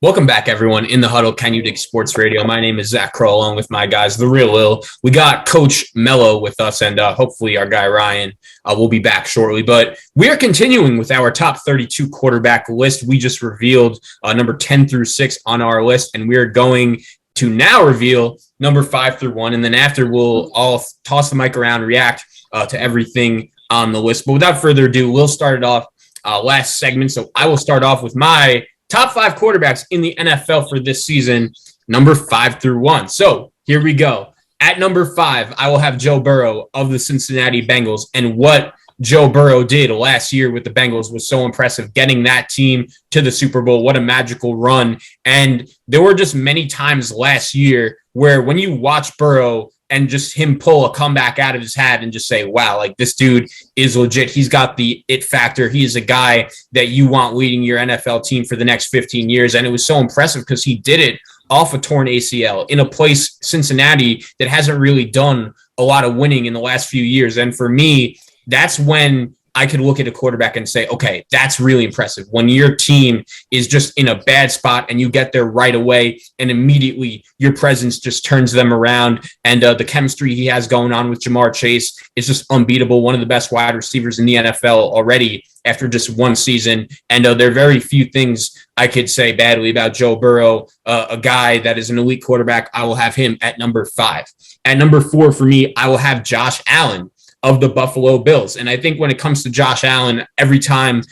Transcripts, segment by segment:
Welcome back, everyone, in the huddle, Can You Dig Sports Radio. My name is Zach Crow, along with my guys, The Real Lil. We got Coach Mello with us, and hopefully our guy Ryan will be back shortly. But we are continuing with our top 32 quarterback list. We just revealed number 10 through 6 on our list, and we are going to now reveal number 5 through 1. And then after, we'll all toss the mic around, react to everything on the list. But without further ado, we'll start it off last segment. So I will start off with my top 5 quarterbacks in the NFL for this season, number 5 through 1. So here we go. At number 5, I will have Joe Burrow of the Cincinnati Bengals. And what Joe Burrow did last year with the Bengals was so impressive, getting that team to the Super Bowl. What a magical run. And there were just many times last year where when you watch Burrow and just him pull a comeback out of his hat and just say, wow, like this dude is legit. He's got the it factor. He is a guy that you want leading your NFL team for the next 15 years. And it was so impressive because he did it off a torn ACL in a place, Cincinnati, that hasn't really done a lot of winning in the last few years. And for me, that's when I could look at a quarterback and say, okay, that's really impressive. When your team is just in a bad spot and you get there right away and immediately your presence just turns them around. And the chemistry he has going on with Jamar Chase is just unbeatable. One of the best wide receivers in the NFL already after just one season. And there are very few things I could say badly about Joe Burrow, a guy that is an elite quarterback. I will have him at number 5. At number 4 for me, I will have Josh Allen of the Buffalo Bills. And I think when it comes to Josh Allen, every time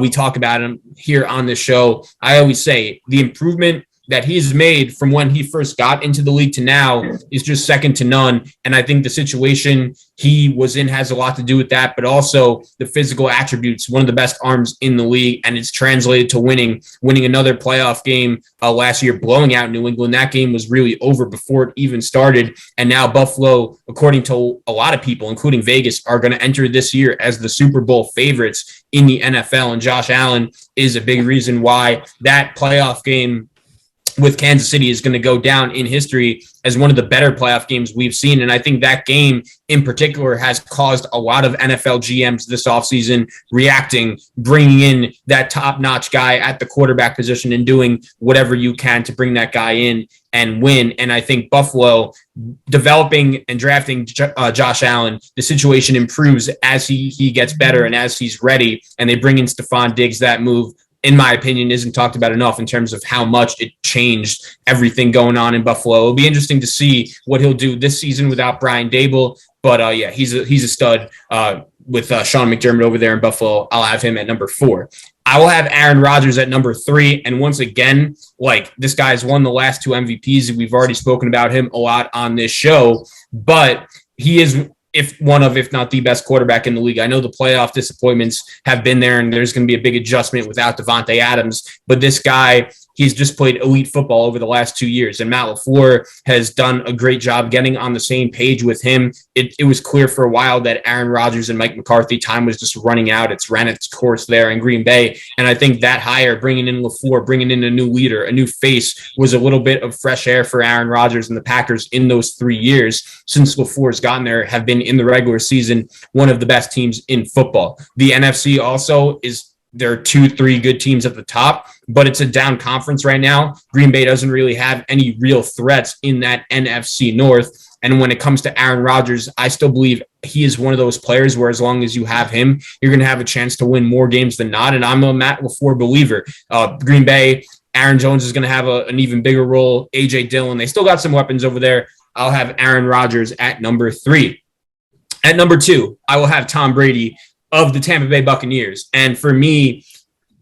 we talk about him here on this show, I always say the improvement that he's made from when he first got into the league to now is just second to none. And I think the situation he was in has a lot to do with that, but also the physical attributes, one of the best arms in the league, and it's translated to winning another playoff game last year, blowing out New England. That game was really over before it even started. And now Buffalo, according to a lot of people, including Vegas, are going to enter this year as the Super Bowl favorites in the NFL. And Josh Allen is a big reason why that playoff game with Kansas City is going to go down in history as one of the better playoff games we've seen. And I think that game in particular has caused a lot of NFL GMs this offseason reacting, bringing in that top-notch guy at the quarterback position and doing whatever you can to bring that guy in and win. And I think Buffalo developing and drafting Josh Allen, the situation improves as he gets better and as he's ready. And they bring in Stephon Diggs. That move, in my opinion, isn't talked about enough in terms of how much it changed everything going on in Buffalo. It'll be interesting to see what he'll do this season without Brian Daboll. But yeah, he's a stud with Sean McDermott over there in Buffalo. I'll have him at number 4. I will have Aaron Rodgers at number 3. And once again, like, this guy's won the last 2 MVPs. We've already spoken about him a lot on this show, but he is if not the best quarterback in the league. I know the playoff disappointments have been there, and there's going to be a big adjustment without Devontae Adams. But this guy, he's just played elite football over the last 2 years, and Matt LaFleur has done a great job getting on the same page with him. It was clear for a while that Aaron Rodgers and Mike McCarthy, time was just running out. It's ran its course there in Green Bay. And I think that hire, bringing in LaFleur, bringing in a new leader, a new face, was a little bit of fresh air for Aaron Rodgers and the Packers in those 3 years since LaFleur's gotten there, have been in the regular season one of the best teams in football. The NFC also is, there are 2-3 good teams at the top, but it's a down conference right now. Green Bay doesn't really have any real threats in that NFC North. And when it comes to Aaron Rodgers, I still believe he is one of those players where as long as you have him, you're going to have a chance to win more games than not. And I'm a Matt LaFleur believer. Green Bay, Aaron Jones is going to have an even bigger role. A.J. Dillon, they still got some weapons over there. I'll have Aaron Rodgers at number 3. At number 2, I will have Tom Brady of the Tampa Bay Buccaneers. And for me,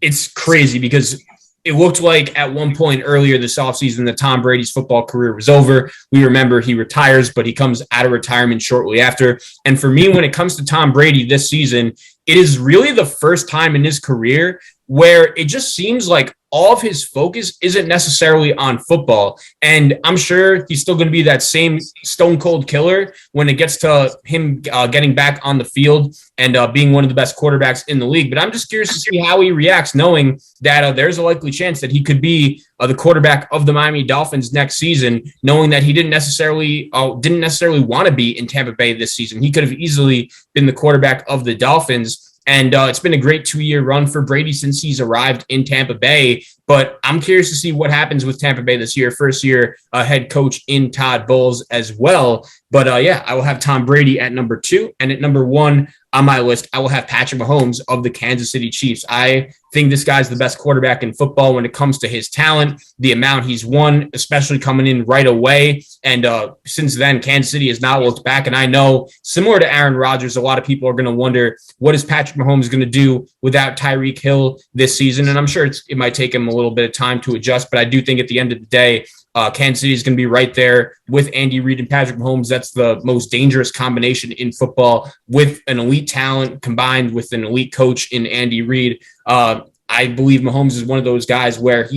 it's crazy because it looked like at one point earlier this offseason that Tom Brady's football career was over. We remember he retires, but he comes out of retirement shortly after. And for me, when it comes to Tom Brady this season, it is really the first time in his career where it just seems like all of his focus isn't necessarily on football. And I'm sure he's still going to be that same stone cold killer when it gets to him getting back on the field and being one of the best quarterbacks in the league. But I'm just curious to see how he reacts, knowing that there's a likely chance that he could be the quarterback of the Miami Dolphins next season, knowing that he didn't necessarily want to be in Tampa Bay this season. He could have easily been the quarterback of the Dolphins. And it's been a great 2-year run for Brady since he's arrived in Tampa Bay. But I'm curious to see what happens with Tampa Bay this year. First year head coach in Todd Bowles as well. But I will have Tom Brady at number 2. And at number 1 on my list, I will have Patrick Mahomes of the Kansas City Chiefs. I think this guy's the best quarterback in football when it comes to his talent, the amount he's won, especially coming in right away. And since then, Kansas City has not looked back. And I know, similar to Aaron Rodgers, a lot of people are going to wonder, what is Patrick Mahomes going to do without Tyreek Hill this season? And I'm sure it might take him a little bit of time to adjust, but I do think at the end of the day, Kansas City is going to be right there with Andy Reid and Patrick Mahomes. That's the most dangerous combination in football, with an elite talent combined with an elite coach in Andy Reid. I believe Mahomes is one of those guys where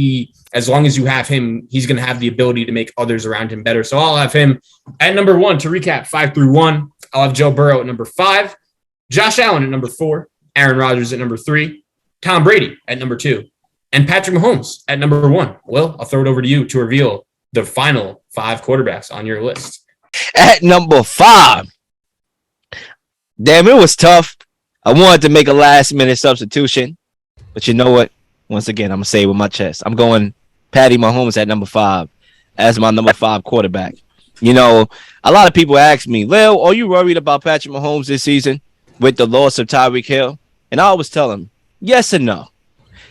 as long as you have him, he's going to have the ability to make others around him better. So I'll have him at number 1. To recap, 5 through 1, I'll have Joe Burrow at number 5, Josh Allen at number 4, Aaron Rodgers at number 3, Tom Brady at number 2, and Patrick Mahomes at number 1. Will, I'll throw it over to you to reveal the final 5 quarterbacks on your list. At number 5, damn, it was tough. I wanted to make a last-minute substitution, but you know what? Once again, I'm going to say it with my chest. I'm going Patty Mahomes at number 5 as my number 5 quarterback. You know, a lot of people ask me, Lil, are you worried about Patrick Mahomes this season with the loss of Tyreek Hill? And I always tell him, yes and no.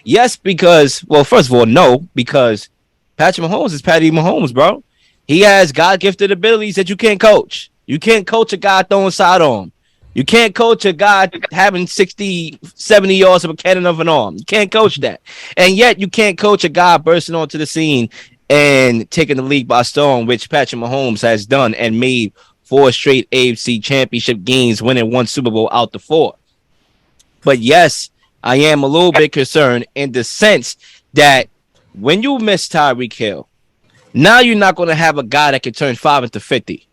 Yes, because, well, first of all, no, because Patrick Mahomes is Patty Mahomes, bro. He has God-gifted abilities that you can't coach. You can't coach a guy throwing sidearm. You can't coach a guy having 60, 70 yards of a cannon of an arm. You can't coach that. And yet you can't coach a guy bursting onto the scene and taking the league by storm, which Patrick Mahomes has done and made 4 straight AFC championship games, winning 1 Super Bowl out the 4. But yes, I am a little bit concerned in the sense that when you miss Tyreek Hill, now you're not going to have a guy that can turn 5 into 50,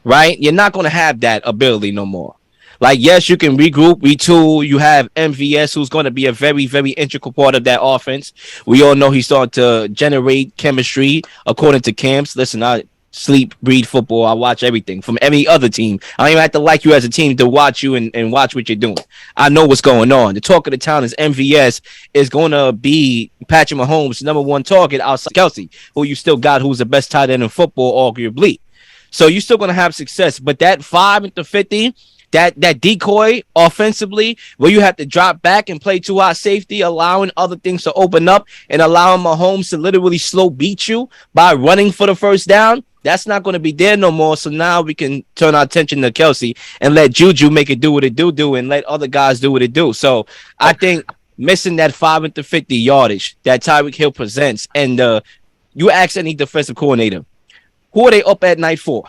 right? You're not going to have that ability no more. Like, yes, you can regroup, retool. You have MVS, who's going to be a very, very integral part of that offense. We all know he's starting to generate chemistry according to camps. Listen, I sleep, breathe football. I watch everything from any other team. I don't even have to like you as a team to watch you and watch what you're doing. I know what's going on. The talk of the town is MVS is going to be Patrick Mahomes' number 1 target outside Kelsey, who you still got, who's the best tight end in football, arguably. So you're still going to have success. But that 5 into 50, that decoy offensively, where you have to drop back and play too high safety, allowing other things to open up and allowing Mahomes to literally slow beat you by running for the first down, that's not going to be there no more. So now we can turn our attention to Kelsey and let Juju make it do what it do and let other guys do what it do. So I think missing that 5 into 50 yardage that Tyreek Hill presents, and you ask any defensive coordinator, who are they up at night for?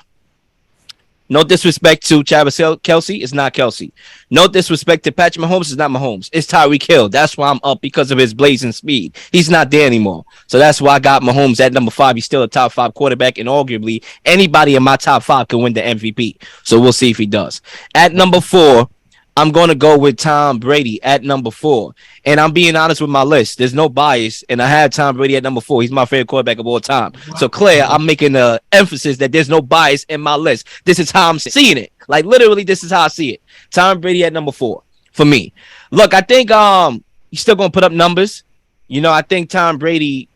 No disrespect to Travis Kelsey, it's not Kelsey. No disrespect to Patrick Mahomes, it's not Mahomes. It's Tyreek Hill. That's why I'm up, because of his blazing speed. He's not there anymore. So that's why I got Mahomes at number 5. He's still a top 5 quarterback, and arguably anybody in my top 5 can win the MVP. So we'll see if he does. At number 4, I'm going to go with Tom Brady at number 4. And I'm being honest with my list. There's no bias. And I have Tom Brady at number 4. He's my favorite quarterback of all time. So, Claire, I'm making the emphasis that there's no bias in my list. This is how I'm seeing it. Like, literally, this is how I see it. Tom Brady at number 4 for me. Look, I think he's still going to put up numbers. You know, I think Tom Brady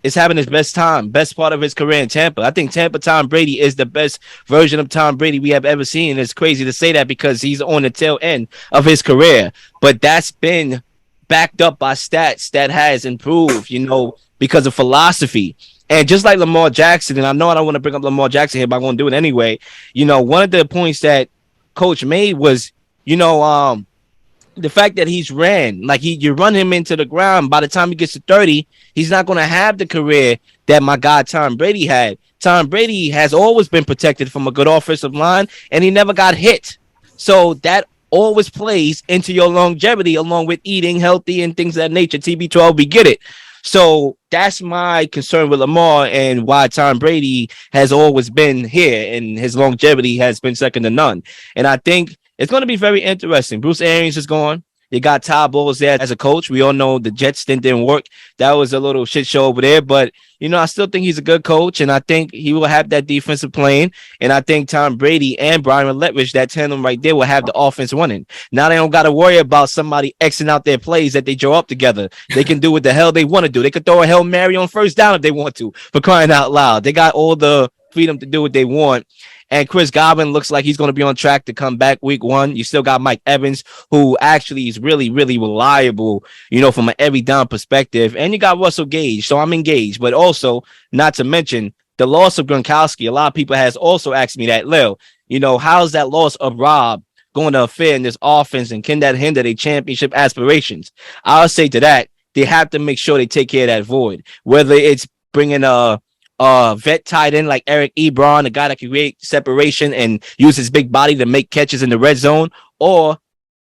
is having his best part of his career in Tampa. I think Tampa Tom Brady is the best version of Tom Brady we have ever seen. It's crazy to say that because he's on the tail end of his career, but that's been backed up by stats that has improved, you know, because of philosophy. And just like Lamar Jackson, and I know I don't want to bring up Lamar Jackson here, but I'm going to do it anyway. You know, one of the points that Coach made was, you know, the fact that he's ran, like you run him into the ground, by the time he gets to 30, he's not going to have the career that my guy Tom Brady had. Tom Brady has always been protected from a good offensive line, and he never got hit. So that always plays into your longevity, along with eating healthy and things of that nature. TB12, we get it. So that's my concern with Lamar and why Tom Brady has always been here, and his longevity has been second to none. And I think it's going to be very interesting. Bruce Arians is gone. You got Todd Bowles there as a coach. We all know the Jets stint didn't work. That was a little shit show over there. But, I still think he's a good coach, and I think he will have that defensive playing. And I think Tom Brady and Brian Leftwich, that tandem right there, will have the offense running. Now they don't got to worry about somebody Xing out their plays that they draw up together. They can do what the hell they want to do. They could throw a Hail Mary on first down if they want to, for crying out loud. They got all the freedom to do what they want. And Chris Godwin looks like he's going to be on track to come back week 1. You still got Mike Evans, who actually is really, really reliable, from an every down perspective. And you got Russell Gage. So I'm engaged. But also, not to mention, the loss of Gronkowski. A lot of people has also asked me that, Lil, how's that loss of Rob going to affect in this offense, and can that hinder their championship aspirations? I'll say to that, they have to make sure they take care of that void, whether it's bringing a vet tight end like Eric Ebron, a guy that can create separation and use his big body to make catches in the red zone, or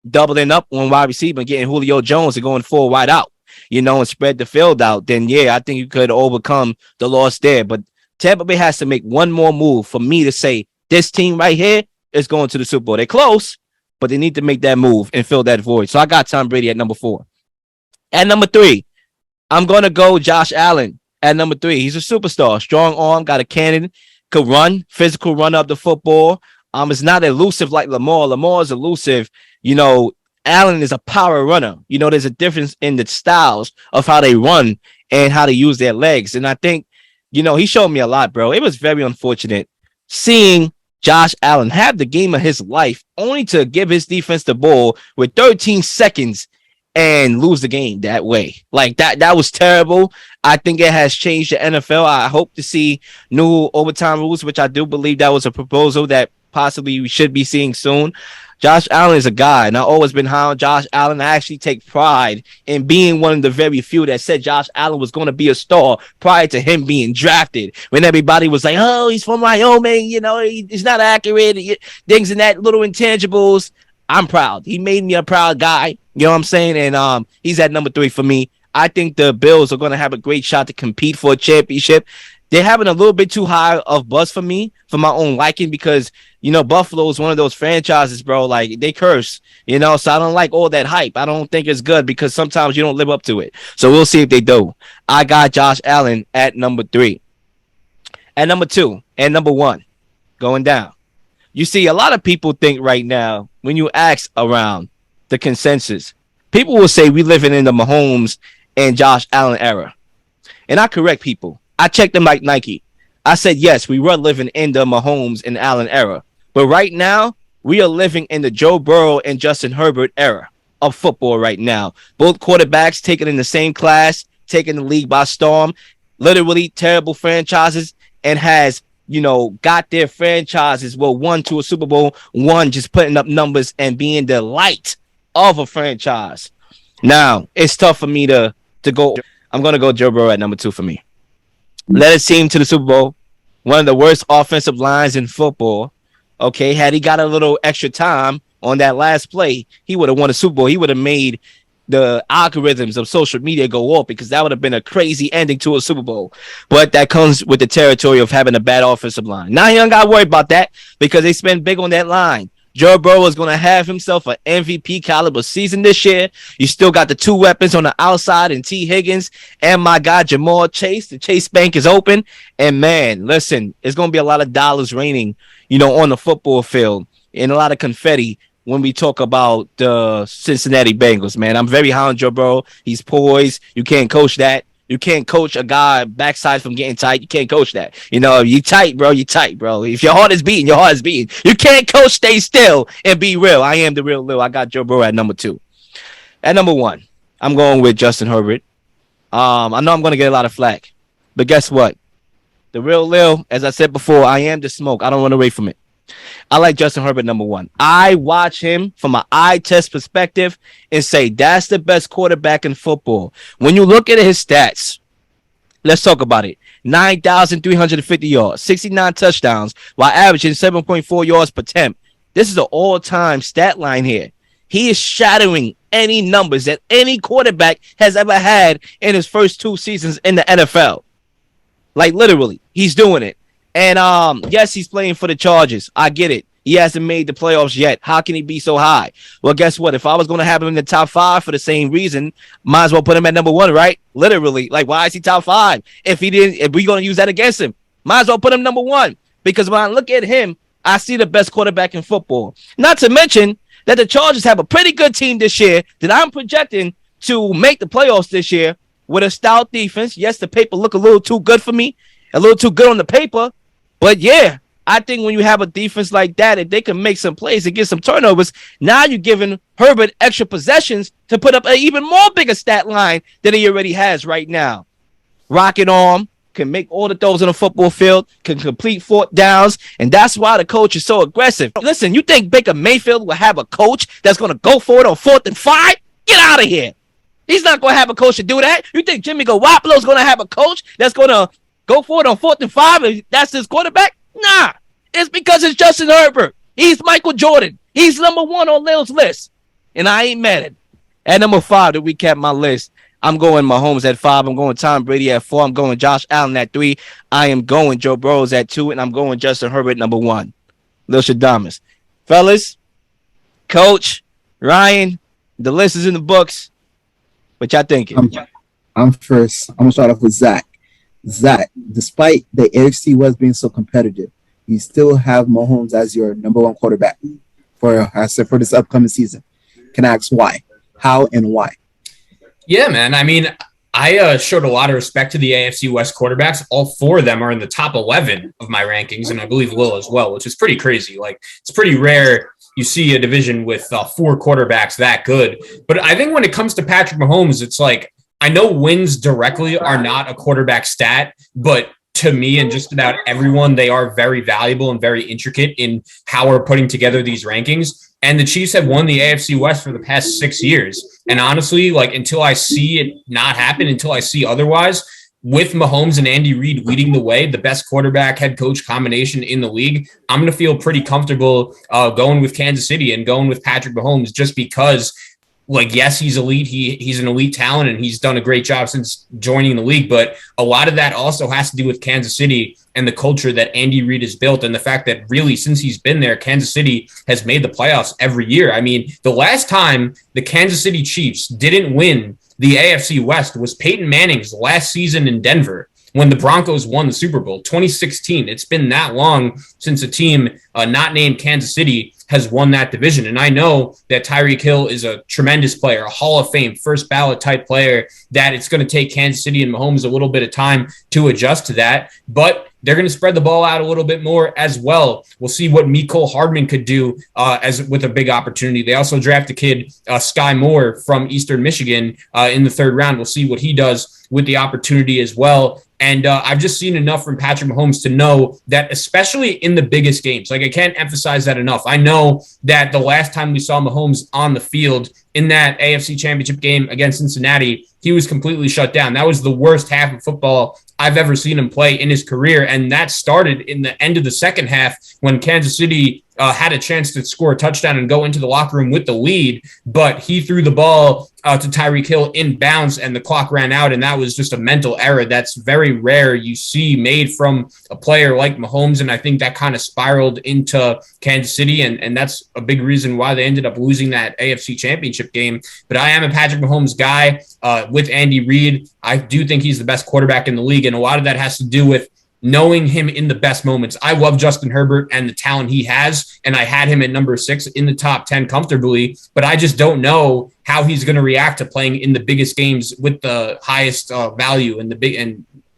doubling up on wide receiver and getting Julio Jones and going full wide out, and spread the field out. Then, I think you could overcome the loss there. But Tampa Bay has to make one more move for me to say this team right here is going to the Super Bowl. They're close, but they need to make that move and fill that void. So I got Tom Brady at number 4. At number 3, I'm going to go Josh Allen. At number 3, he's a superstar, strong arm, got a cannon, could run, physical run up the football. It's not elusive like Lamar. Lamar is elusive. Allen is a power runner. There's a difference in the styles of how they run and how they use their legs. And I think, he showed me a lot, bro. It was very unfortunate seeing Josh Allen have the game of his life only to give his defense the ball with 13 seconds and lose the game that way. Like that was terrible. I think it has changed the NFL. I hope to see new overtime rules, which I do believe that was a proposal that possibly we should be seeing soon. Josh Allen is a guy, and I've always been high on Josh Allen. I actually take pride in being one of the very few that said Josh Allen was going to be a star prior to him being drafted. When everybody was like, oh, he's from Wyoming, he's not accurate, things and that, little intangibles. I'm proud. He made me a proud guy. You know what I'm saying? And he's at number 3 for me. I think the Bills are going to have a great shot to compete for a championship. They're having a little bit too high of buzz for me, for my own liking, because, Buffalo is one of those franchises, bro. Like, they curse, so I don't like all that hype. I don't think it's good because sometimes you don't live up to it. So we'll see if they do. I got Josh Allen at number 3. At number 2 and number 1, going down. You see, a lot of people think right now, when you ask around the consensus, people will say we living in the Mahomes and Josh Allen era. And I correct people. I checked them like Nike. I said, yes, we were living in the Mahomes and Allen era. But right now, we are living in the Joe Burrow and Justin Herbert era of football right now. Both quarterbacks taken in the same class, taking the league by storm, literally terrible franchises, and has got their franchises, one to a Super Bowl, one just putting up numbers and being the light of a franchise. Now, it's tough for me to go. I'm going to go Joe Burrow at number 2 for me. Led his team to the Super Bowl. One of the worst offensive lines in football. Okay, had he got a little extra time on that last play, he would have won a Super Bowl. He would have made the algorithms of social media go off, because that would have been a crazy ending to a Super Bowl. But that comes with the territory of having a bad offensive line. Now you don't got to worry about that, because they spend big on that line. Joe Burrow is going to have himself an MVP caliber season this year. You still got the 2 weapons on the outside in T. Higgins and my guy Jamar Chase. The Chase Bank is open. And man, listen, it's going to be a lot of dollars raining, on the football field, and a lot of confetti when we talk about the Cincinnati Bengals, man. I'm very high on Joe Burrow. He's poised. You can't coach that. You can't coach a guy backside from getting tight. You can't coach that. You tight, bro. You tight, bro. If your heart is beating, your heart is beating. You can't coach, stay still, and be real. I am the real Lil. I got Joe Burrow at number 2. At number 1, I'm going with Justin Herbert. I know I'm going to get a lot of flack, but guess what? The real Lil, as I said before, I am the smoke. I don't run away from it. I like Justin Herbert number 1. I watch him from an eye test perspective and say that's the best quarterback in football. When you look at his stats, let's talk about it. 9,350 yards, 69 touchdowns, while averaging 7.4 yards per attempt. This is an all-time stat line here. He is shadowing any numbers that any quarterback has ever had in his first 2 seasons in the NFL. Like, literally, he's doing it. And yes, he's playing for the Chargers. I get it. He hasn't made the playoffs yet. How can he be so high? Well, guess what? If I was going to have him in the top 5 for the same reason, might as well put him at number 1, right? Literally. Like, why is he top 5? If we're going to use that against him, might as well put him number 1. Because when I look at him, I see the best quarterback in football. Not to mention that the Chargers have a pretty good team this year that I'm projecting to make the playoffs this year with a stout defense. Yes, the paper look a little too good for me, a little too good on the paper. But yeah, I think when you have a defense like that, if they can make some plays and get some turnovers, now you're giving Herbert extra possessions to put up an even more bigger stat line than he already has right now. Rocket arm, can make all the throws on the football field, can complete 4th downs, and that's why the coach is so aggressive. Listen, you think Baker Mayfield will have a coach that's going to go for it on 4th and 5? Get out of here. He's not going to have a coach to do that. You think Jimmy Garoppolo's going to have a coach that's going to go for it on 4th and 5 and that's his quarterback? Nah, it's because it's Justin Herbert. He's Michael Jordan. He's number 1 on Lil's list, and I ain't mad at it. At number 5, to recap my list, I'm going Mahomes at 5. I'm going Tom Brady at 4. I'm going Josh Allen at 3. I am going Joe Burrow at 2, and I'm going Justin Herbert number 1. Lil Shadamas. Fellas, Coach, Ryan, the list is in the books. What y'all thinking? I'm first. I'm going to start off with Zach. Zach, despite the AFC West being so competitive, you still have Mahomes as your number 1 quarterback for this upcoming season. Can I ask why? How and why? Yeah, man. I mean, I showed a lot of respect to the AFC West quarterbacks. All 4 of them are in the top 11 of my rankings, and I believe Lil as well, which is pretty crazy. Like, it's pretty rare you see a division with 4 quarterbacks that good. But I think when it comes to Patrick Mahomes, it's like, I know wins directly are not a quarterback stat, but to me and just about everyone, they are very valuable and very intricate in how we're putting together these rankings. And the Chiefs have won the AFC West for the past 6 years. And honestly, like, until I see it not happen, until I see otherwise, with Mahomes and Andy Reid leading the way, the best quarterback head coach combination in the league, I'm going to feel pretty comfortable going with Kansas City and going with Patrick Mahomes just because, like, yes, he's elite. He's an elite talent, and he's done a great job since joining the league. But a lot of that also has to do with Kansas City and the culture that Andy Reid has built, and the fact that really since he's been there, Kansas City has made the playoffs every year. I mean, the last time the Kansas City Chiefs didn't win the AFC West was Peyton Manning's last season in Denver when the Broncos won the Super Bowl, 2016. It's been that long since a team not named Kansas City has won that division. And I know that Tyreek Hill is a tremendous player, a Hall of Fame, first ballot type player, that it's going to take Kansas City and Mahomes a little bit of time to adjust to that. But they're going to spread the ball out a little bit more as well. We'll see what Mecole Hardman could do as with a big opportunity. They also draft a kid, Sky Moore from Eastern Michigan in the 3rd round. We'll see what he does with the opportunity as well. And I've just seen enough from Patrick Mahomes to know that, especially in the biggest games, like, I can't emphasize that enough. I know that the last time we saw Mahomes on the field in that AFC Championship game against Cincinnati, he was completely shut down. That was the worst half of football I've ever seen him play in his career. And that started in the end of the second half when Kansas City had a chance to score a touchdown and go into the locker room with the lead, but he threw the ball to Tyreek Hill in bounds and the clock ran out, and that was just a mental error that's very rare you see made from a player like Mahomes, and I think that kind of spiraled into Kansas City, and that's a big reason why they ended up losing that AFC Championship game. But I am a Patrick Mahomes guy with Andy Reid. I do think he's the best quarterback in the league, and a lot of that has to do with knowing him in the best moments. I love Justin Herbert and the talent he has, and I had him at number 6 in the top 10 comfortably, but I just don't know how he's going to react to playing in the biggest games with the highest value and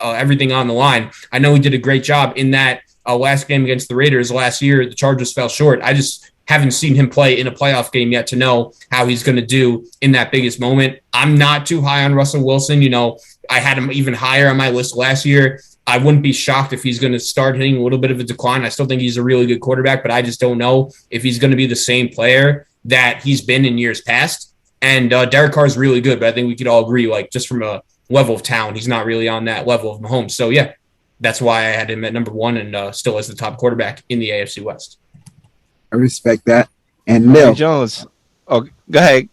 everything on the line. I know he did a great job in that last game against the Raiders last year. The Chargers fell short. I just haven't seen him play in a playoff game yet to know how he's going to do in that biggest moment. I'm not too high on Russell Wilson. You know, I had him even higher on my list last year. I wouldn't be shocked if he's going to start hitting a little bit of a decline. I still think he's a really good quarterback, but I just don't know if he's going to be the same player that he's been in years past. And Derek Carr is really good, but I think we could all agree, like, just from a level of talent, he's not really on that level of Mahomes. So, yeah, that's why I had him at number 1 and still as the top quarterback in the AFC West. I respect that. And Lil Jones. Oh, go ahead.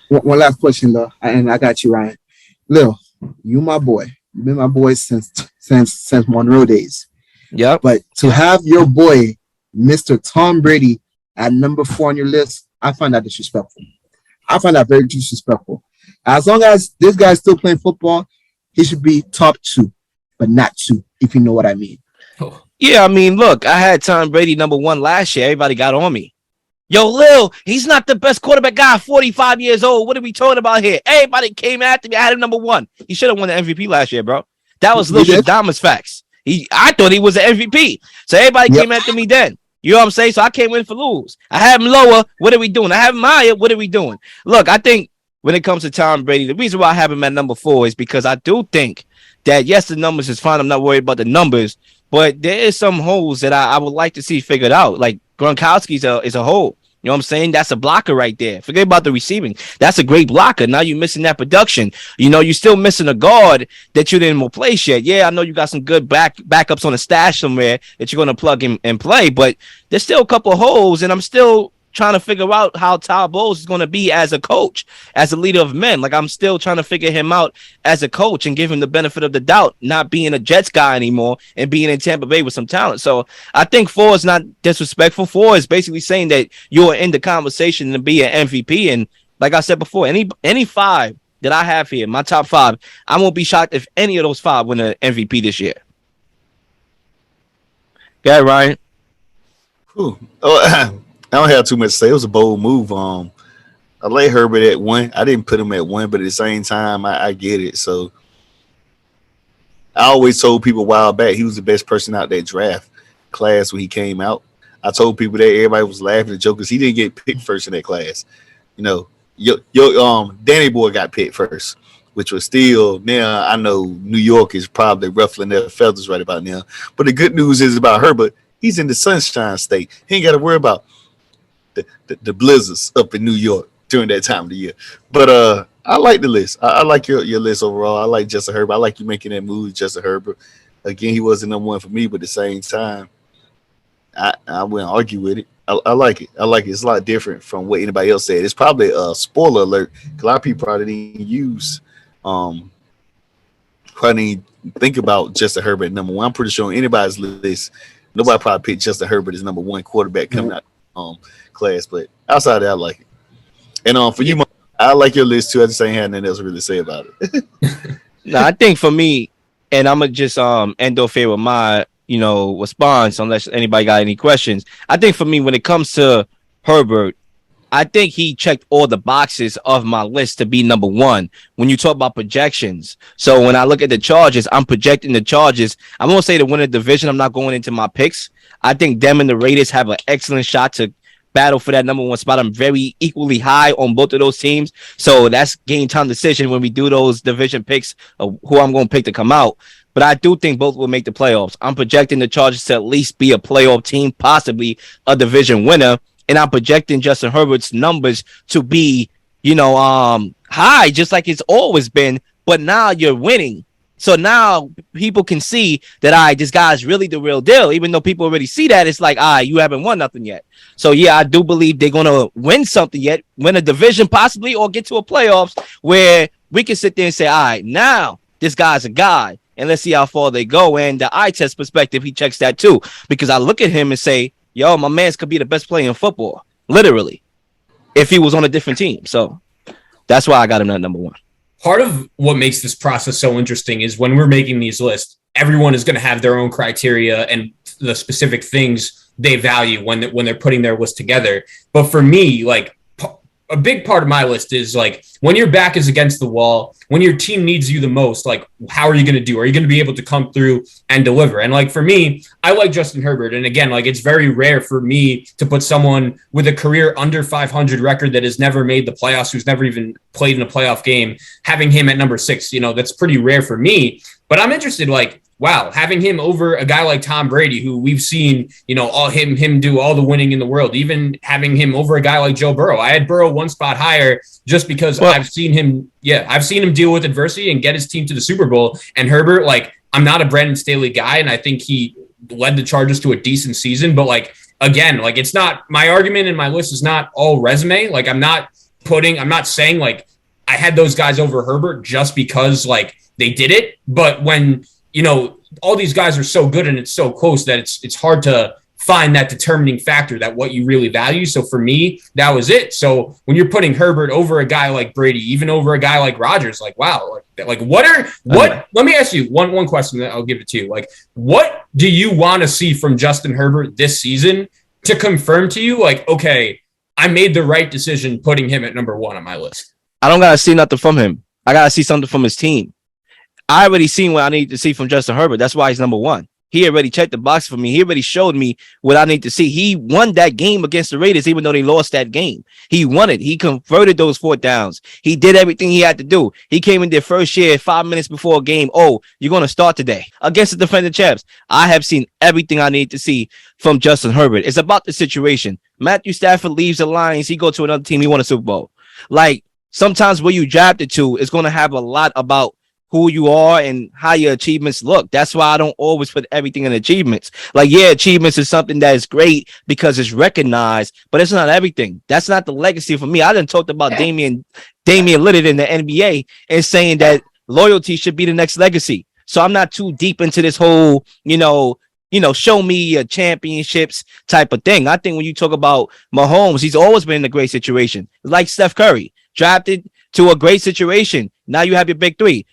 One last question, though, and I got you, Ryan. Lil, you my boy. You've been my boy since Monroe days. Yep. But to have your boy Mr. Tom Brady at number 4 on your list, I find that disrespectful. I find that very disrespectful. As long as this guy's still playing football, he should be top 2, but not 2, if you know what I mean. Yeah, I mean, look, I had Tom Brady number 1 last year. Everybody got on me. Yo, Lil, he's not the best quarterback guy, 45 years old. What are we talking about here? Everybody came after me. I had him number 1. He should have won the MVP last year, bro. That was Lil Shadama's facts. I thought he was an MVP. So everybody came after me then. You know what I'm saying? So I can't win for lose. I have him lower. What are we doing? I have him higher. What are we doing? Look, I think when it comes to Tom Brady, the reason why I have him at number 4 is because I do think that, yes, the numbers is fine. I'm not worried about the numbers. But there is some holes that I would like to see figured out. Like Gronkowski's is a hole. You know what I'm saying? That's a blocker right there. Forget about the receiving. That's a great blocker. Now you're missing that production. You know, you're still missing a guard that you didn't replace yet. Yeah, I know you got some good backups on the stash somewhere that you're going to plug in and play, but there's still a couple of holes, and I'm still trying to figure out how Todd Bowles is going to be as a coach, as a leader of men. Like, I'm still trying to figure him out as a coach and give him the benefit of the doubt, not being a Jets guy anymore and being in Tampa Bay with some talent. So I think 4 is not disrespectful. 4 is basically saying that you're in the conversation to be an MVP. And like I said before, any 5 that I have here, my top 5, I won't be shocked if any of those 5 win an MVP this year. Yeah, Ryan. Oh, I don't have too much to say. It was a bold move. I lay Herbert at 1. I didn't put him at 1, but at the same time, I get it. So I always told people a while back he was the best person out that draft class when he came out. I told people that everybody was laughing and joking because he didn't get picked first in that class. You know, your Danny Boy got picked first, which was still, now I know New York is probably ruffling their feathers right about now. But the good news is about Herbert, he's in the Sunshine State. He ain't got to worry about the blizzards up in New York during that time of the year. But I like the list. I like your list overall. I like Justin Herbert. I like you making that move, Justin Herbert. Again, he wasn't number 1 for me, but at the same time, I wouldn't argue with it. I like it. I like it. It's a lot different from what anybody else said. It's probably a spoiler alert. A lot of people probably didn't use probably didn't think about Justin Herbert number 1. I'm pretty sure on anybody's list, nobody probably picked Justin Herbert as number 1 quarterback coming out class, but outside of that, I like it. And for you, I like your list too. I just ain't had nothing else to really say about it. No, I think for me, and I'm gonna just end off here with my response, unless anybody got any questions. I think for me, when it comes to Herbert, I think he checked all the boxes of my list to be number 1 when you talk about projections. So when I look at the Chargers, I'm projecting the Chargers. I'm going to say to win a division. I'm not going into my picks. I think them and the Raiders have an excellent shot to battle for that number 1 spot. I'm very equally high on both of those teams. So that's game time decision when we do those division picks of who I'm going to pick to come out. But I do think both will make the playoffs. I'm projecting the Chargers to at least be a playoff team, possibly a division winner. And I'm projecting Justin Herbert's numbers to be, high, just like it's always been. But now you're winning. So now people can see that, this guy's really the real deal. Even though people already see that, it's like, you haven't won nothing yet. So, yeah, I do believe they're going to win something yet, win a division possibly, or get to a playoffs where we can sit there and say, now this guy's a guy. And let's see how far they go. And the eye test perspective, he checks that too. Because I look at him and say, yo, my man's could be the best player in football, literally, if he was on a different team. So that's why I got him at number 1. Part of what makes this process so interesting is when we're making these lists, everyone is going to have their own criteria and the specific things they value when they're putting their list together. But for me, like, a big part of my list is like when your back is against the wall, when your team needs you the most, like how are you going to do? Are you going to be able to come through and deliver? And like for me, I like Justin Herbert. And again, like it's very rare for me to put someone with a career under 500 record that has never made the playoffs, who's never even played in a playoff game, having him at number 6, that's pretty rare for me. But I'm interested, like, wow, having him over a guy like Tom Brady, who we've seen, all him do all the winning in the world, even having him over a guy like Joe Burrow. I had Burrow 1 spot higher just because I've seen him deal with adversity and get his team to the Super Bowl. And Herbert, like, I'm not a Brandon Staley guy, and I think he led the Chargers to a decent season. But like, again, like it's not, my argument in my list is not all resume. Like I'm not saying like I had those guys over Herbert just because like they did it. But when, all these guys are so good and it's so close that it's hard to find that determining factor, that what you really value. So for me, that was it. So when you're putting Herbert over a guy like Brady, even over a guy like Rodgers, like, wow, like what let me ask you one question that I'll give it to you. Like, what do you want to see from Justin Herbert this season to confirm to you, like, okay, I made the right decision putting him at number 1 on my list? I don't got to see nothing from him. I got to see something from his team. I already seen what I need to see from Justin Herbert. That's why he's number 1. He already checked the box for me. He already showed me what I need to see. He won that game against the Raiders, even though they lost that game. He won it. He converted those 4th downs. He did everything he had to do. He came in their first year 5 minutes before a game. Oh, you're going to start today against the defending champs. I have seen everything I need to see from Justin Herbert. It's about the situation. Matthew Stafford leaves the Lions. He go to another team. He won a Super Bowl. Like, sometimes where you drafted to is going to have a lot about who you are and how your achievements look. That's why I don't always put everything in achievements. Like, yeah, achievements is something that is great because it's recognized, but it's not everything. That's not the legacy for me. I done talked about Damian Lillard in the NBA and saying that loyalty should be the next legacy. So I'm not too deep into this whole, show me your championships type of thing. I think when you talk about Mahomes, he's always been in a great situation. Like Steph Curry, drafted to a great situation. Now you have your big 3.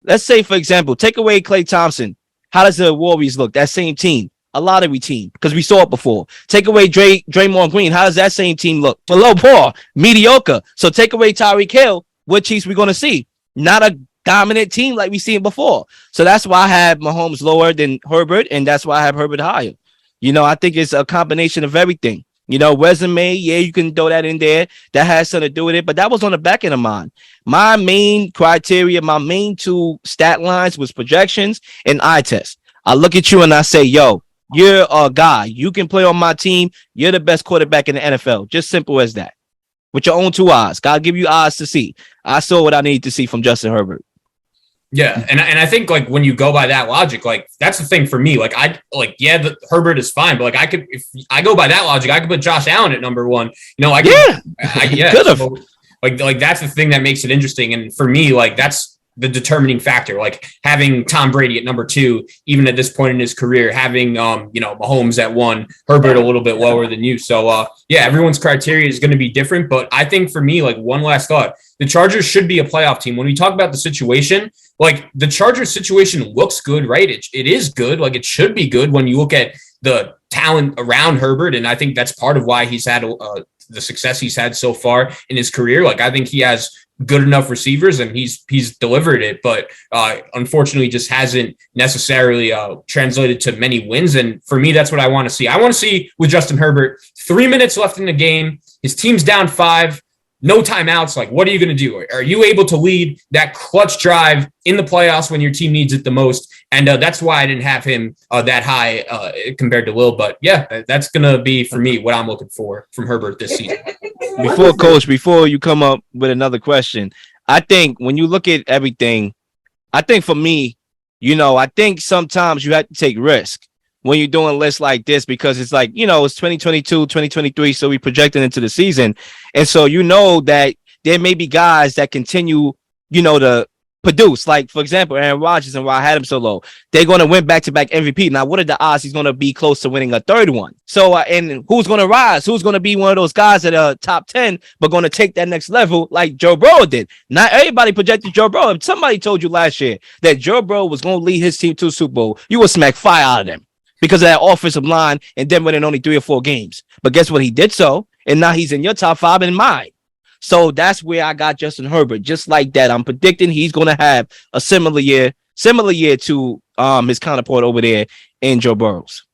Let's say, for example, take away Klay Thompson. How does the Warriors look? That same team, a lottery team, because we saw it before. Take away Draymond Green. How does that same team look? Below par, mediocre. So take away Tyreek Hill. What Chiefs we going to see? Not a dominant team like we seen before. So that's why I have Mahomes lower than Herbert, and that's why I have Herbert higher. I think it's a combination of everything. Resume, yeah, you can throw that in there. That has something to do with it, but that was on the back end of mine. My main criteria, my main 2 stat lines was projections and eye test. I look at you and I say, yo, you're a guy. You can play on my team. You're the best quarterback in the NFL. Just simple as that. With your own 2 eyes. God give you eyes to see. I saw what I need to see from Justin Herbert. Yeah, and I think, like, when you go by that logic, like, that's the thing for me. Like, Herbert is fine, but like, if I go by that logic, I could put Josh Allen at number 1. Could have. So, like that's the thing that makes it interesting, and for me, like, that's the determining factor. Like, having Tom Brady at number 2, even at this point in his career, having Mahomes at 1, Herbert a little bit lower than you. So everyone's criteria is going to be different, but I think for me, like, one last thought: the Chargers should be a playoff team. When we talk about the situation, like, the Chargers situation looks good, right? It is good. Like, it should be good when you look at the talent around Herbert. And I think that's part of why he's had the success he's had so far in his career. Like, I think he has good enough receivers and he's delivered it, but unfortunately just hasn't necessarily translated to many wins. And for me, that's what I want to see. I want to see with Justin Herbert, 3 minutes left in the game. His team's down 5. No timeouts. Like, what are you going to do? Are you able to lead that clutch drive in the playoffs when your team needs it the most? And that's why I didn't have him that high compared to Will. But yeah, that's going to be, for me, what I'm looking for from Herbert this season. Before you come up with another question, I think when you look at everything, I think for me, I think sometimes you have to take risk when you're doing lists like this, because it's like, it's 2022, 2023. So we projected into the season. And so, that there may be guys that continue, to produce. Like, for example, Aaron Rodgers, and why I had him so low. They're going to win back-to-back MVP. Now, what are the odds he's going to be close to winning a 3rd one? So, and who's going to rise? Who's going to be one of those guys that are top 10, but going to take that next level like Joe Burrow did? Not everybody projected Joe Burrow. If somebody told you last year that Joe Burrow was going to lead his team to a Super Bowl, you would smack fire out of them because of that offensive line and then winning only 3 or 4 games. But guess what? He did so, and now he's in your top 5 and mine. So that's where I got Justin Herbert. Just like that, I'm predicting he's going to have a similar year to his counterpart over there in Joe Burrows.